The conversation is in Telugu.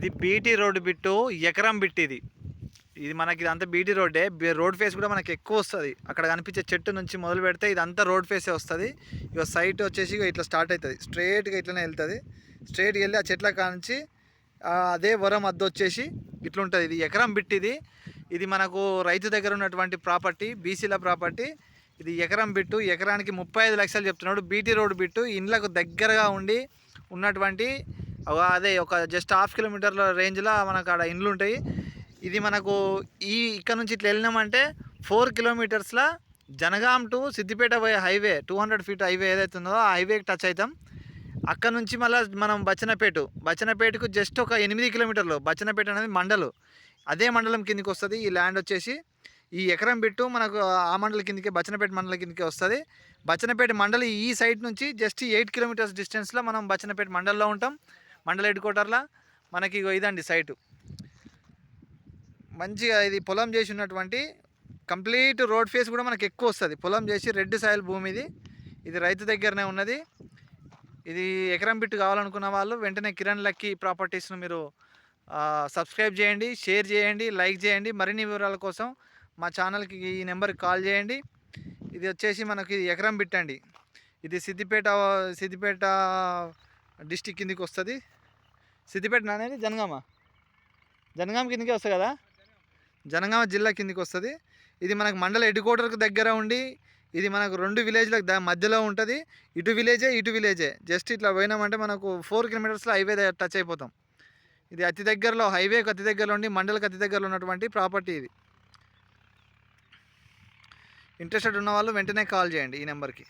ఇది బీటీ రోడ్ బిట్టు, ఎకరం బిట్ ఇది. ఇది మనకి ఇదంతా బీటీ రోడ్డే. రోడ్ ఫేస్ కూడా మనకి ఎక్కువ వస్తుంది. అక్కడ కనిపించే చెట్టు నుంచి మొదలు పెడితే ఇదంతా రోడ్ ఫేసే వస్తుంది. ఇక సైట్ వచ్చేసి ఇట్లా స్టార్ట్ అవుతుంది, స్ట్రైట్గా ఇట్లనే వెళ్తుంది. స్ట్రైట్గా వెళ్ళి ఆ చెట్ల కాంచి అదే వరం అద్దు వచ్చేసి ఇట్లుంటుంది. ఇది ఎకరం బిట్ ఇది. ఇది మనకు రైతు దగ్గర ఉన్నటువంటి ప్రాపర్టీ, బీసీల ప్రాపర్టీ. ఇది ఎకరం బిట్టు, ఎకరానికి 35 లక్షలు చెప్తున్నాడు. బీటీ రోడ్ బిట్టు, ఇండ్లకు దగ్గరగా ఉండి ఉన్నటువంటి అదే ఒక జస్ట్ ½ కిలోమీటర్ల రేంజ్లో మనకు ఆడ ఇండ్లు ఉంటాయి. ఇది మనకు ఇక్కడ నుంచి ఇట్లా వెళ్ళినామంటే 4 కిలోమీటర్స్లో జనగాం టు సిద్దిపేట పోయే హైవే, 200 ఫీట్ హైవే ఏదైతే ఉందో ఆ హైవేకి టచ్ అవుతాం. అక్కడ నుంచి మళ్ళీ మనం బచ్చనపేటకు జస్ట్ ఒక 8 కిలోమీటర్లు. బచ్చనపేట అనేది మండలం, అదే మండలం కిందకి వస్తుంది ఈ ల్యాండ్ వచ్చేసి. ఈ ఎకరం బిట్టు మనకు ఆ మండలం కిందకే, బచ్చనపేట మండలం కిందకే వస్తుంది. బచ్చనపేట మండలి ఈ సైడ్ నుంచి జస్ట్ 8 కిలోమీటర్స్ డిస్టెన్స్లో మనం బచ్చనపేట మండలంలో ఉంటాం. మండల హెడ్ క్వార్టర్లో మనకి ఇదండి సైటు. మంచిగా ఇది పొలం చేసి ఉన్నటువంటి కంప్లీట్ రోడ్ ఫేస్ కూడా మనకి ఎక్కువ వస్తుంది. పొలం చేసి రెడ్ సాయిల్ భూమి ఇది. ఇది రైతు దగ్గరనే ఉన్నది. ఇది ఎకరం బిట్టు కావాలనుకున్న వాళ్ళు వెంటనే కిరణ్ లక్కీ ప్రాపర్టీస్ను మీరు సబ్స్క్రైబ్ చేయండి, షేర్ చేయండి, లైక్ చేయండి. మరిన్ని వివరాల కోసం మా ఛానల్కి ఈ నెంబర్కి కాల్ చేయండి. ఇది వచ్చేసి మనకి ఎకరం బిట్ అండి. ఇది సిద్దిపేట డిస్టిక్ కిందకి వస్తుంది. సిద్దిపేట అనేది జనగామ కిందకే వస్తుంది కదా, జనగామ జిల్లా కిందకి వస్తుంది. ఇది మనకు మండల హెడ్ క్వార్టర్కి దగ్గర ఉండి, ఇది మనకు 2 విలేజ్లకు మధ్యలో ఉంటుంది. ఇటు విలేజే జస్ట్ ఇట్లా పోయినామంటే మనకు 4 కిలోమీటర్స్లో హైవే టచ్ అయిపోతాం. ఇది అతి దగ్గరలో, హైవేకి అతి దగ్గరలో ఉండి మండలకి అతి దగ్గరలో ఉన్నటువంటి ప్రాపర్టీ ఇది. ఇంట్రెస్టెడ్ ఉన్న వాళ్ళు వెంటనే కాల్ చేయండి ఈ నెంబర్కి.